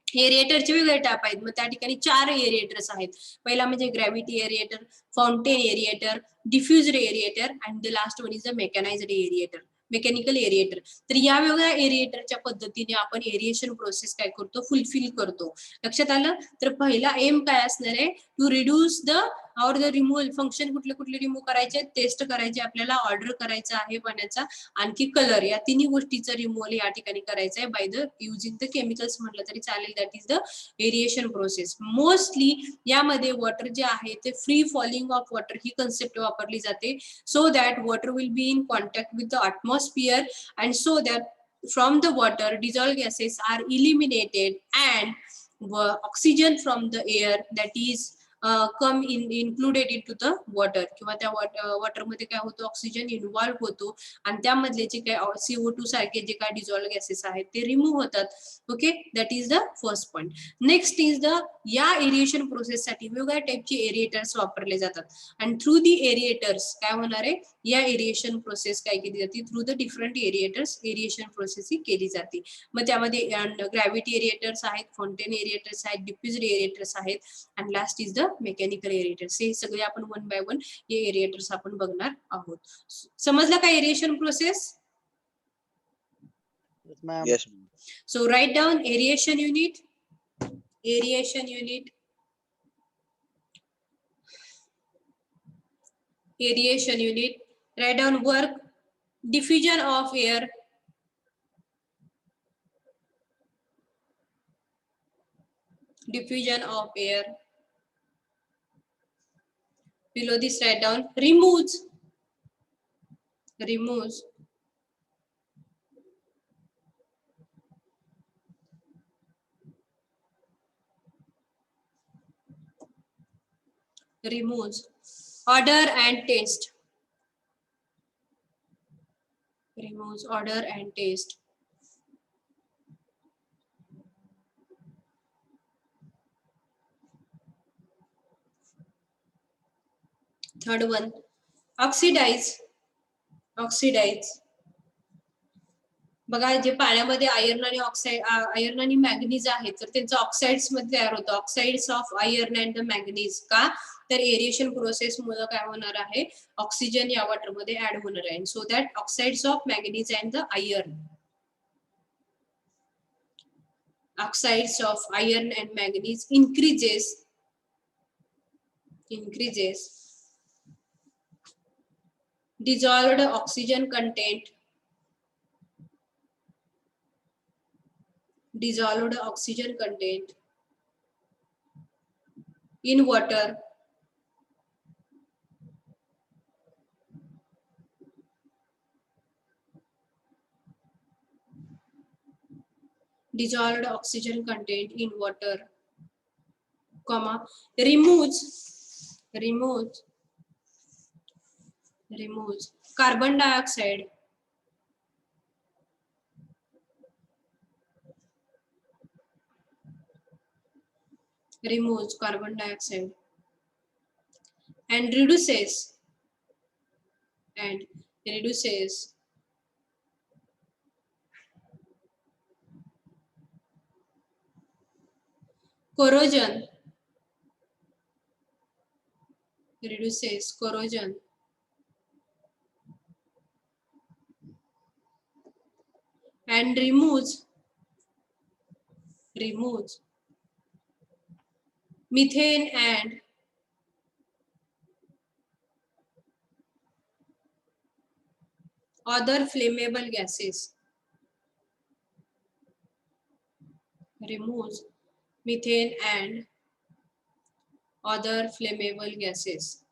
एरिएटरचे वेगळे टाईप आहेत. मग त्या ठिकाणी 4 एरिएटर्स आहेत. पहिला म्हणजे gravity aerator, fountain aerator, diffused aerator, and the last one is the mechanized aerator, mechanical aerator. तर या वेगवेगळ्या एरिएटरच्या पद्धतीने आपण एरिएशन प्रोसेस काय करतो, फुलफिल करतो. लक्षात आलं? तर पहिला एम काय असणार आहे, टू रिड्यूस द और द रिमूव्हल फंक्शन. कुठले कुठले रिमूव्ह करायचे, टेस्ट करायचे आपल्याला, ऑर्डर करायचा आहे पाण्याचा, आणखी कलर, या तिन्ही गोष्टीचं रिमूव्हल या ठिकाणी करायचं आहे by the using the chemicals म्हटलं तरी चालेल. That is the aeration process. Mostly यामध्ये वॉटर जे आहे ते free falling of water he concept वापरली जाते, so that water will be in contact with the atmosphere, and so that from the water dissolved gases are eliminated and oxygen from the air, that is come included in to the water, किंवा त्या वॉटरमध्ये काय होतं, oxygen involve होतो आणि त्यामधले जे काय CO2 सारखे जे काय डिझॉल्व गॅसेस आहेत ते रिमूव्ह होतात. Okay, that is the first point. Next is the, या एरिएशन प्रोसेससाठी वेगवेगळ्या टाईपचे एरिएटर्स वापरले जातात आणि थ्रू दी एरिएटर्स काय होणार आहे, या एरिएशन प्रोसेस काय केली जाते, through the different aerators aeration process ही केली जाते. मग त्यामध्ये ग्रॅव्हिटी एरिएटर्स आहेत, फाउंटेन एरिएटर्स आहेत, डिफ्युज्ड एरिएटर्स आहेत आणि लास्ट इज द मेकॅनिकल एरिएटर्स. हे सगळे आपण वन बाय वन हे एरिएटर्स आपण बघणार आहोत. समजलं का aeration process? Yes, ma'am. Yes. So write down aeration unit, aeration unit, aeration unit. Write down work, diffusion of air, diffusion of air. Below this write down removes, removes, removes, order and taste, removes, order and taste. Third one, oxidize, oxidize. बघा, जे पाण्यामध्ये iron आणि oxide, iron आणि manganese आहेत तर त्यांचं oxides मध्ये तयार होतं, oxides of iron and the manganese. का तर एरिएशन प्रोसेस मुळे काय होणार आहे, ऑक्सिजन या वॉटर मध्ये ऍड होणार आहे. So that oxides of manganese and the iron, oxides of iron and manganese increases dissolved oxygen content, dissolved oxygen content in water, dissolved oxygen content in water, comma, removes carbon dioxide, removes carbon dioxide and reduces corrosion, reduces corrosion and removes methane and other flammable gases, removes methane and other flammable gases.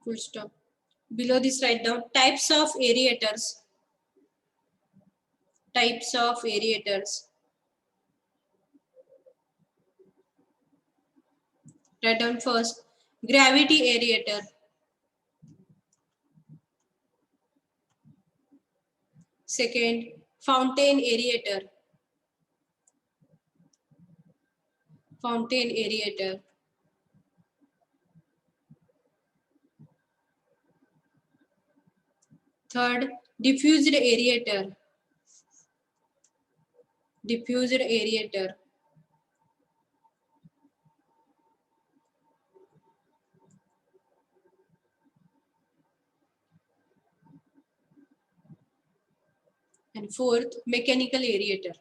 Full stop. Below this write down types of aerators, types of aerators. Write down first gravity aerator, second fountain aerator, third diffused aerator, and fourth mechanical aerator.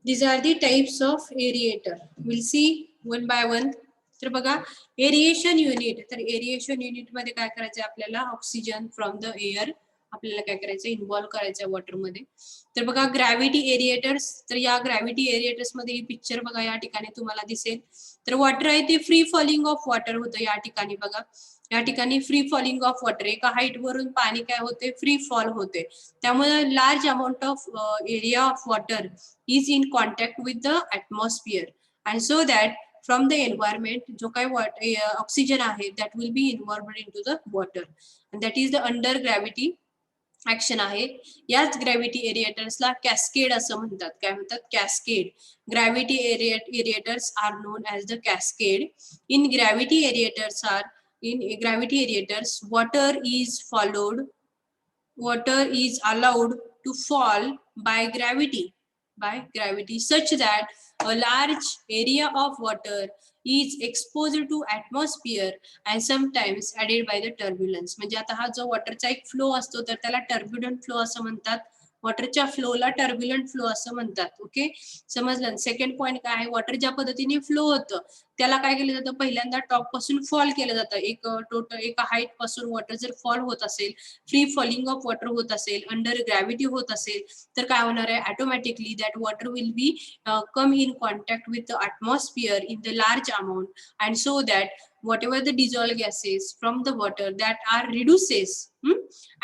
These are the types of aerator. We'll see one by one. तर बघा, aeration unit, तर aeration unit मध्ये काय करायचं आपल्याला, oxygen from the air आपल्याला काय करायचं, इन्व्हॉल्व करायचं वॉटर मध्ये. तर बघा ग्रॅव्हिटी एरिएटर्स, तर या ग्रॅव्हिटी एरिएटर्स मध्ये ही पिक्चर बघा या ठिकाणी तुम्हाला दिसेल. तर वॉटर आहे ते फ्री फॉलिंग ऑफ वॉटर होतं या ठिकाणी बघा. या ठिकाणी फ्री फॉलिंग ऑफ वॉटर, एका हाईट वरून पाणी काय होते, फ्री फॉल होते. त्यामुळे large amount of area of water is in contact with the atmosphere and so that from the environment जो काही ऑक्सिजन आहे that will be involved in to the water and that is the under gravity action आहे. याच gravity एरिएटर्सला cascade असं म्हणतात. काय म्हणतात, cascade. Gravity aerators are known as the cascade. In gravity aerators water is allowed to fall by gravity such that a large area of water is exposed to atmosphere and sometimes added by the turbulence. म्हणजे आता हा जो वॉटरचा एक flow असतो तर त्याला turbulent flow असं म्हणतात. वॉटरच्या फ्लोला टर्ब्युलंट फ्लो असं म्हणतात. ओके, समजलं. सेकंड पॉइंट काय आहे, वॉटर ज्या पद्धतीने फ्लो होतं त्याला काय केलं जातं, पहिल्यांदा टॉप पासून फॉल केलं जातं. एक टोटल एका हाईट पासून वॉटर जर फॉल होत असेल, फ्री फॉलिंग ऑफ वॉटर होत असेल, अंडर ग्रॅव्हिटी होत असेल, तर काय होणार आहे, automatically that water will be come in contact with the atmosphere in the large amount and so that whatever the dissolved gases from the water that are reduces.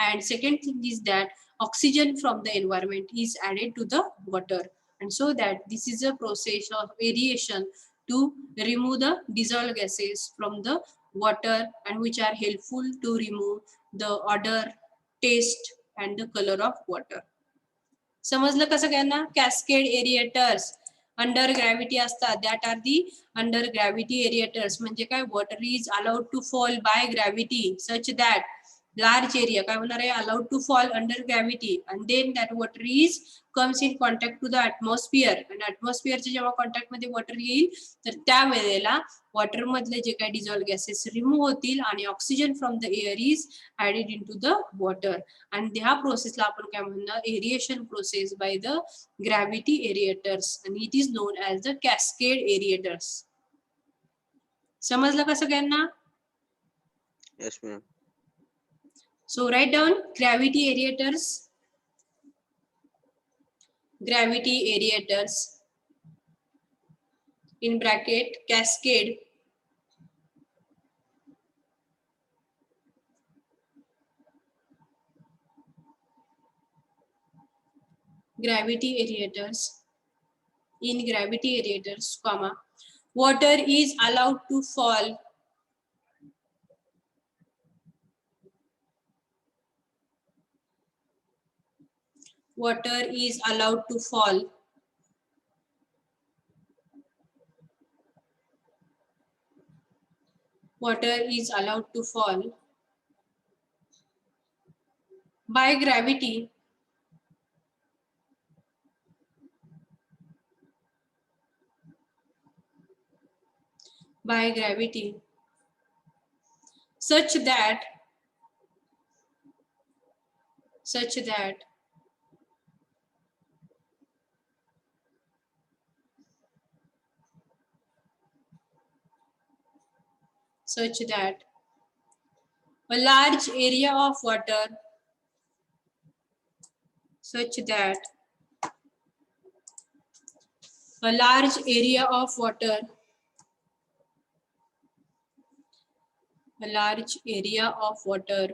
And second thing is that oxygen from the environment is added to the water and so that this is a process of aeration to remove the dissolved gases from the water and which are helpful to remove the odor, taste and the color of water. समजलं कसं काय ना. Cascade aerators under gravity असतात, that are the under gravity aerators. म्हणजे काय, water is allowed to fall by gravity such that large area काय होणार आहे, allowed to fall under gravity and then that water is comes in contact to the atmosphere आणि ॲटमॉस्फिअरच्या जेव्हा contact मध्ये water येईल तर त्यावेळेला वॉटर मधले जे काही डिझॉल्व गॅसेस रिमूव्ह होतील आणि oxygen from the air is added in to the water. आणि ह्या प्रोसेसला आपण काय म्हणणार, aeration process by the gravity aerators आणि it is known as the cascade aerators. समजलं कसं काय ना. Yes, ma'am. So write down gravity aerators. Gravity aerators in bracket cascade. Gravity aerators in gravity aerators, comma, water is allowed to fall water is allowed to fall water is allowed to fall by gravity such that a large area of water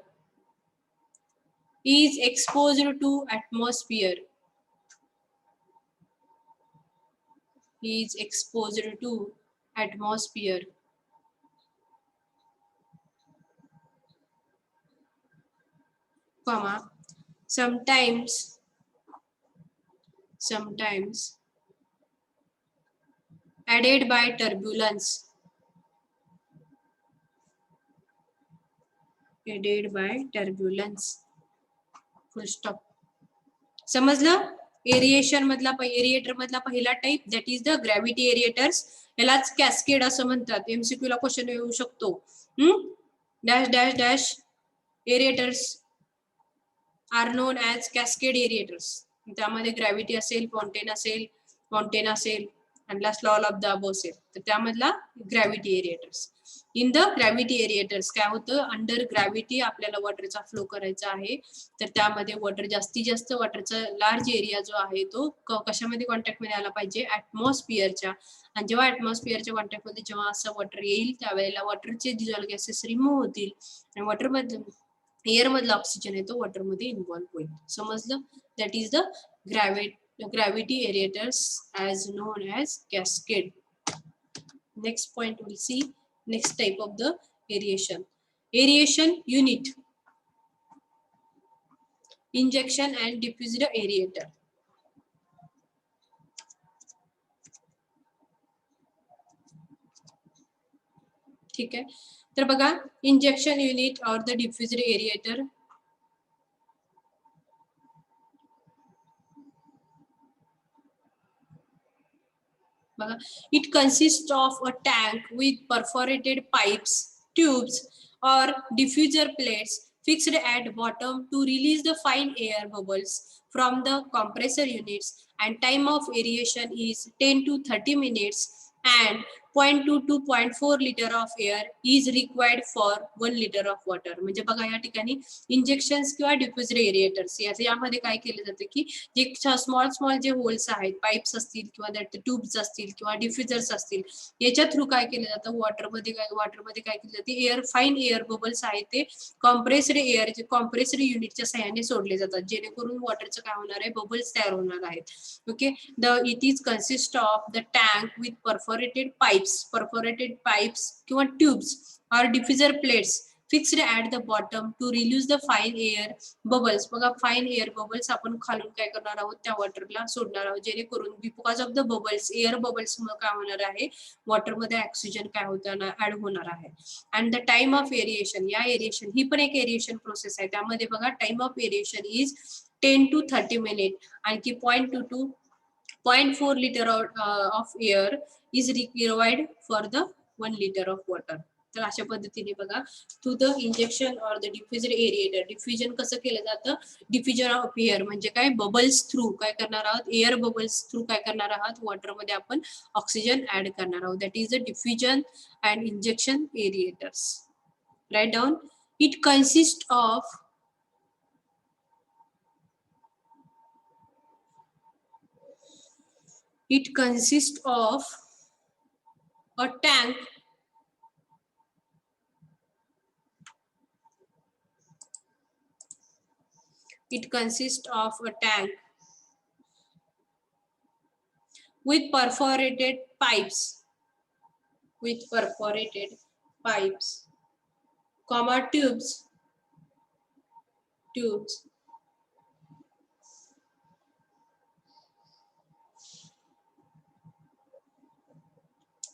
is exposed to atmosphere comma, sometimes added by turbulence full stop. समजलं. Aeration मधला aerator मधला पहिला type that is the gravity aerators, यालाच cascade असं म्हणतात. MCQ ला question येऊ शकतो. Dash dash dash aerators are known as cascade aerators. त्यामध्ये ग्रॅव्हिटी असेल, फाउंटेन असेल and last law of the above set. तर त्यामधला ग्रॅव्हिटी एरिएटर्स. इन द ग्रॅव्हिटी एरिएटर्स काय होतं, अंडर ग्रॅव्हिटी आपल्याला वॉटरचा फ्लो करायचा आहे, तर त्यामध्ये वॉटर जास्तीत जास्त वॉटरचा लार्ज एरिया जो आहे तो कशामध्ये कॉन्टॅक्टमध्ये आला पाहिजे, ऍटमॉस्फिअरच्या. आणि जेव्हा ऍटमॉस्फिअरच्या कॉन्टॅक्टमध्ये जेव्हा असं वॉटर येईल त्यावेळेला वॉटरचे डिझॉल्व गॅसेस रिमूव्ह होतील आणि वॉटर मध्ये एअर मधला ऑक्सिजन आहे तो वॉटर मध्ये इन्व्हॉल्व होईल. समजलं? That is the gravity aerators as known as cascade. Next point we'll see next type of the aeration. Aeration unit, injection and diffused aerator. ठीक आहे, तर बघा इंजेक्शन युनिट और द डिफ्युज्ड एरिएटर. बघा, it consists of a tank with perforated pipes, tubes or diffuser plates fixed at bottom to release the fine air bubbles from the compressor units, and time of aeration is 10 to 30 minutes and 0.2 to 0.4 liter of air is required for 1 liter of water. म्हणजे बघा या ठिकाणी injections किंवा डिफ्युज्ड एरिएटर्स यामध्ये काय केले जाते की जे स्मॉल जे होल्स आहेत, पाईप्स असतील किंवा ट्यूब्स असतील किंवा डिफ्युजर्स असतील, याच्या थ्रू काय केलं जातं, वॉटरमध्ये काय केलं जाते, फाईन एअर बबल्स आहेत ते कॉम्प्रेस्ड युनिटच्या सहाय्याने सोडले जातात, जेणेकरून वॉटरचं काय होणार आहे, बबल्स तयार होणार आहेत. Okay, it is consist of the tank with perforated pipes किंवा tubes or diffuser plates fixed at the bottom to release the fine air bubbles. बघा, फाईन एअर बबल्स आपण खालून काय करणार आहोत, त्या वॉटरला सोडणार आहोत, जेणेकरून because of the bubbles, air bubbles मुळे काय होणार आहे, वॉटरमध्ये ऑक्सिजन काय होताना ऍड होणार आहे. And the time of aeration, या एरिएशन ही पण एक एरिएशन प्रोसेस आहे, त्यामध्ये बघा time of aeration is 10 to 30 minute. आणखी 0.2 to 0.4 liter of air is required for the 1 liter of water. तर अशा पद्धतीने बघा, थ्रू द इंजेक्शन और द डिफ्युज्ड एरिएटर, डिफ्युजन कसं केलं जातं, डिफ्युजन ऑफ एअर म्हणजे काय, बबल्स थ्रू काय करणार आहोत, एअर बबल्स थ्रू काय करणार आहात, वॉटरमध्ये आपण ऑक्सिजन ऍड करणार आहोत. That is the diffusion and injection aerators. Right down. It consist of a tank with perforated pipes, comma tubes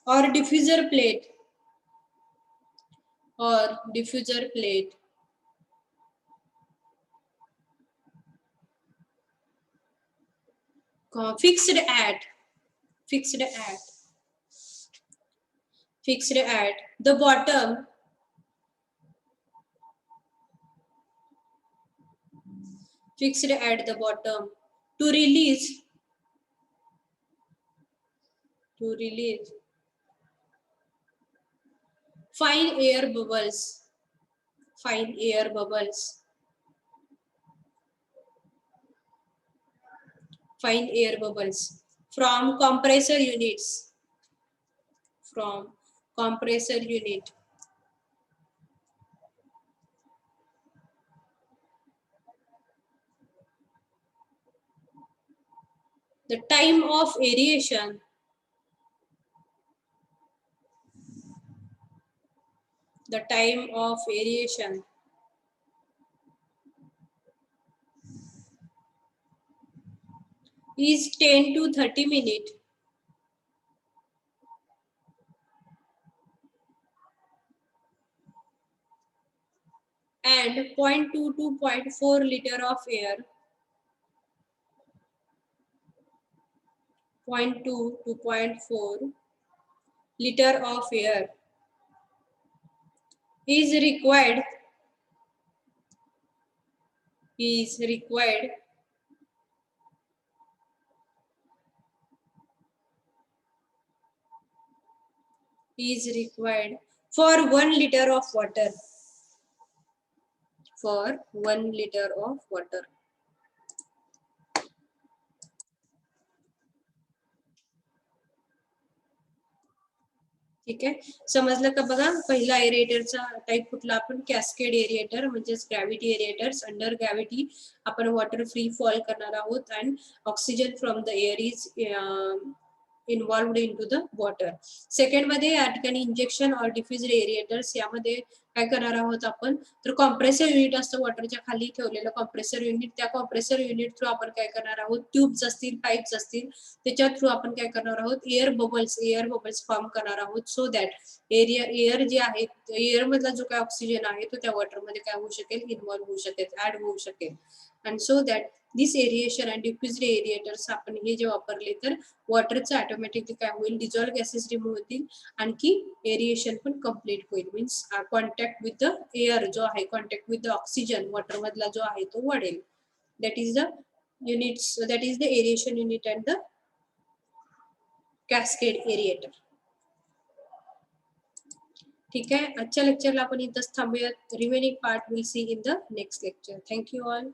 or diffuser plate fixed at the bottom to release fine air bubbles from compressor unit. The time of aeration is 10 to 30 minutes and 0.2 to 0.4 liter of air. 0.2 to 0.4 liter of air is required is required for 1 liter of water. For 1 liter of water. ठीक आहे, समजलं का? बघा, पहिला एरिएटरचा type कुठला? आपण cascade aerator म्हणजेच gravity aerators. Under gravity आपण वॉटर फ्री फॉल करणार आहोत and oxygen from the air is involved in to the water. Second मध्ये या ठिकाणी इंजेक्शन ऑर डिफ्युज्ड एरिएटर्स. यामध्ये काय करणार आहोत आपण? तर कॉम्प्रेसर युनिट असतं वॉटरच्या खाली ठेवलेलं कॉम्प्रेसर युनिट. त्या कॉम्प्रेसर युनिट थ्रू आपण काय करणार आहोत? ट्यूब्स असतील, पाईप्स असतील, त्याच्या थ्रू आपण काय करणार आहोत? एअर बबल्स फॉर्म करणार आहोत. सो दॅट एअर जे आहे, एअर मधला जो काय ऑक्सिजन आहे तो त्या वॉटर मध्ये काय होऊ शकेल? इन्व्हॉल्व होऊ शकेल, ऍड होऊ शकेल. And so that this aeration and diffused aerators आपण हे जे वापरले तर वॉटरचं ऑटोमॅटिकली काय होईल? डिझॉल्व गॅसेस रिमूव्ह होतील, आणखी एरिएशन पण कम्प्लीट होईल. Means contact with the air जो आहे, contact with the oxygen water मधला जो आहे तो वाढेल. That is the units, that is the aeration unit and the cascade aerator. ठीक आहे, आजच्या लेक्चरला आपण इथंच थांबूयात. Remaining part will see in the next lecture. Thank you all.